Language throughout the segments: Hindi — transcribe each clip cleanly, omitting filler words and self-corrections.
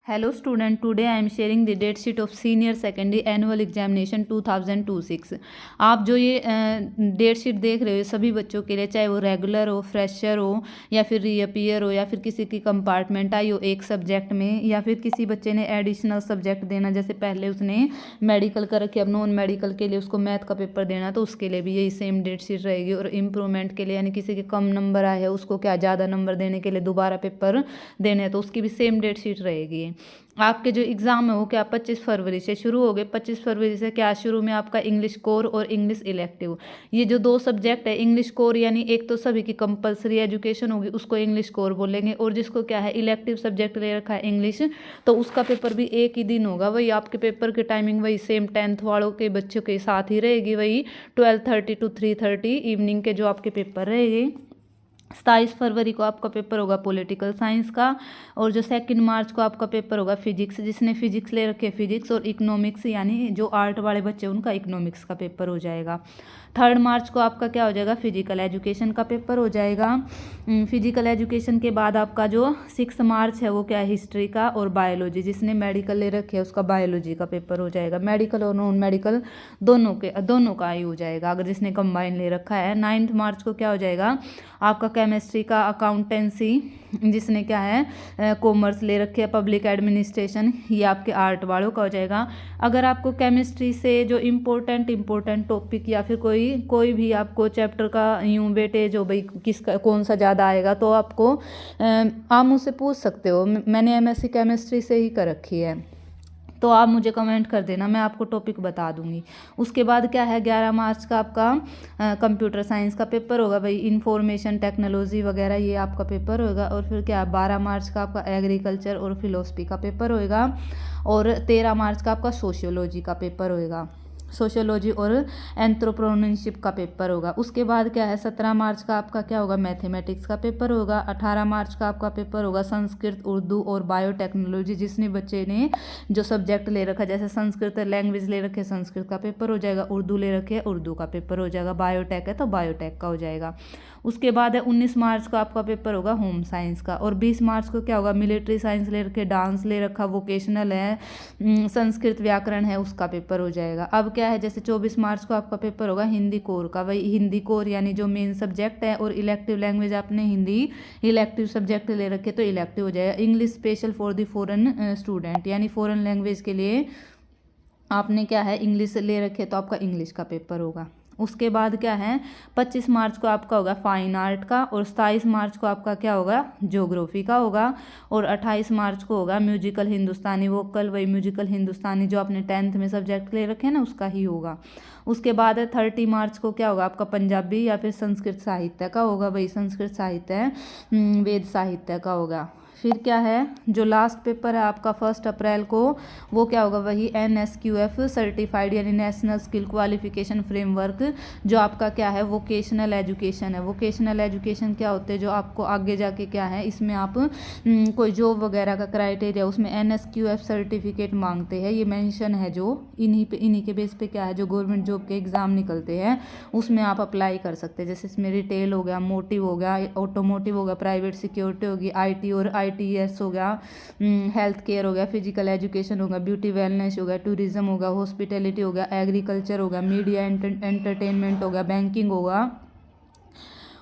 Hello student, today I am sharing the date sheet of senior secondary annual examination 2026। आप जो ये डेट शीट देख रहे हो सभी बच्चों के लिए, चाहे वो रेगुलर हो, फ्रेशर हो या फिर रीअपियर हो या फिर किसी की कंपार्टमेंट आई हो एक सब्जेक्ट में, या फिर किसी बच्चे ने एडिशनल सब्जेक्ट देना, जैसे पहले उसने मेडिकल कर रखी, अब नॉन मेडिकल के लिए उसको मैथ का पेपर देना, तो उसके लिए भी यही सेम डेट शीट रहेगी। और इम्प्रूवमेंट के लिए यानी किसी के कम नंबर आए हैं उसको क्या ज़्यादा नंबर देने के लिए दोबारा पेपर देने हैं, तो उसकी भी सेम डेट शीट रहेगी। आपके जो एग्ज़ाम है वो क्या 25 फरवरी से शुरू हो गए। 25 फरवरी से क्या शुरू में आपका इंग्लिश कोर और इंग्लिश इलेक्टिव, ये जो दो सब्जेक्ट है, इंग्लिश कोर यानी एक तो सभी की कंपलसरी एजुकेशन होगी उसको इंग्लिश कोर बोलेंगे, और जिसको क्या है इलेक्टिव सब्जेक्ट ले रखा है इंग्लिश, तो उसका पेपर भी एक ही दिन होगा। वही आपके पेपर की टाइमिंग वही सेम 10th वालों के बच्चों के साथ ही रहेगी, वही 12:30 to 3:30 इवनिंग के जो आपके पेपर रहेंगे। 27 फरवरी को आपका पेपर होगा पॉलिटिकल साइंस का, और जो 2 मार्च को आपका पेपर होगा फिजिक्स, जिसने फिजिक्स ले रखे फिजिक्स, और इकोनॉमिक्स यानी जो आर्ट वाले बच्चे उनका इकोनॉमिक्स का पेपर हो जाएगा। 3 मार्च को आपका क्या हो जाएगा फिजिकल एजुकेशन का पेपर हो जाएगा। फिजिकल एजुकेशन के बाद आपका जो 6 मार्च है वो क्या है हिस्ट्री का और बायोलॉजी, जिसने मेडिकल ले रखे है उसका बायोलॉजी का पेपर हो जाएगा। मेडिकल और नॉन मेडिकल दोनों का ही हो जाएगा अगर जिसने कंबाइन ले रखा है। 9 मार्च को क्या हो जाएगा आपका केमिस्ट्री का, अकाउंटेंसी जिसने क्या है कॉमर्स ले रखे है, पब्लिक एडमिनिस्ट्रेशन ये आपके आर्ट वालों का हो जाएगा। अगर आपको केमिस्ट्री से जो इम्पोर्टेंट टॉपिक या फिर कोई भी आपको चैप्टर का यूं वेटेज हो भाई किसका कौन सा ज़्यादा आएगा, तो आपको आप मुझसे पूछ सकते हो। मैंने एमएससी केमिस्ट्री से ही कर रखी है, तो आप मुझे कमेंट कर देना, मैं आपको टॉपिक बता दूंगी। उसके बाद क्या है 11 मार्च का आपका कंप्यूटर साइंस का पेपर होगा, भाई इंफॉर्मेशन टेक्नोलॉजी वगैरह ये आपका पेपर होगा। और फिर क्या 12 मार्च का आपका एग्रीकल्चर और फिलोसफी का पेपर होएगा, और 13 मार्च का आपका सोशियोलॉजी का पेपर होएगा, सोशियोलॉजी और एंथ्रोप्रेन्योरशिप का पेपर होगा। उसके बाद क्या है 17 मार्च का आपका क्या होगा मैथमेटिक्स का पेपर होगा। 18 मार्च का आपका पेपर होगा संस्कृत, उर्दू और बायोटेक्नोलॉजी, जिसने बच्चे ने जो सब्जेक्ट ले रखा, जैसे संस्कृत लैंग्वेज ले रखे संस्कृत का पेपर हो जाएगा, उर्दू ले रखे उर्दू का पेपर हो जाएगा, बायोटेक है तो बायोटेक का हो जाएगा। उसके बाद है 19 मार्च का आपका पेपर होगा होम साइंस का, और 20 मार्च को क्या होगा मिलिट्री साइंस ले रखे, डांस ले रखा, वोकेशनल है, संस्कृत व्याकरण है उसका पेपर हो जाएगा। अब क्या है जैसे 24 मार्च को आपका पेपर होगा हिंदी कोर का, वही हिंदी कोर यानी जो मेन सब्जेक्ट है, और इलेक्टिव लैंग्वेज आपने हिंदी इलेक्टिव सब्जेक्ट ले रखे तो इलेक्टिव हो जाएगा। English special for the foreign student यानी फॉरेन लैंग्वेज के लिए आपने क्या है इंग्लिश ले रखे तो आपका इंग्लिश का पेपर होगा। उसके बाद क्या है 25 मार्च को आपका होगा फाइन आर्ट का, और 27 मार्च को आपका क्या होगा ज्योग्राफी का होगा, और 28 मार्च को होगा म्यूजिकल हिंदुस्तानी वोकल, वही म्यूजिकल हिंदुस्तानी जो आपने 10th में सब्जेक्ट ले रखे हैं ना उसका ही होगा। उसके बाद है 30 मार्च को क्या होगा आपका पंजाबी या फिर संस्कृत साहित्य का होगा, वही संस्कृत साहित्य वेद साहित्य का होगा। फिर क्या है जो लास्ट पेपर है आपका 1 अप्रैल को, वो क्या होगा वही NSQF सर्टिफाइड यानी नेशनल स्किल क्वालिफिकेशन फ्रेमवर्क, जो आपका क्या है वोकेशनल एजुकेशन है। वोकेशनल एजुकेशन क्या होते हैं जो आपको आगे जाके क्या है इसमें आप कोई जॉब वगैरह का क्राइटेरिया उसमें NSQF सर्टिफिकेट मांगते हैं, ये मेंशन है जो इन्हीं के बेस पे क्या है जो गवर्नमेंट जॉब के एग्ज़ाम निकलते हैं उसमें आप अप्लाई कर सकते हैं। जैसे इसमें रिटेल हो गया, मोटिव हो गया, ऑटोमोटिव हो गया, प्राइवेट सिक्योरिटी होगी, IT और ITS हो गया, हेल्थ केयर हो गया, फिजिकल एजुकेशन होगा, ब्यूटी वेलनेस हो गया, टूरिज्म होगा, हॉस्पिटैलिटी हो गया, एग्रीकल्चर होगा, मीडिया एंटरटेनमेंट होगा, बैंकिंग होगा,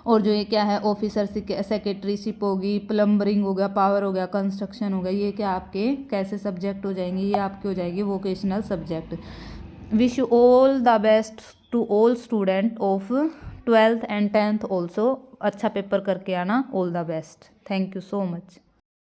और जो ये क्या है ऑफिसर सेक्रेटरीशिप होगी, प्लम्बरिंग हो गया, पावर हो गया, कंस्ट्रक्शन हो गया, ये क्या आपके कैसे सब्जेक्ट हो जाएंगे, ये आपके हो जाएंगे vocational subject. Wish you all the best to all student of 12th and 10th also. अच्छा पेपर करके आना, all the best, thank you so much.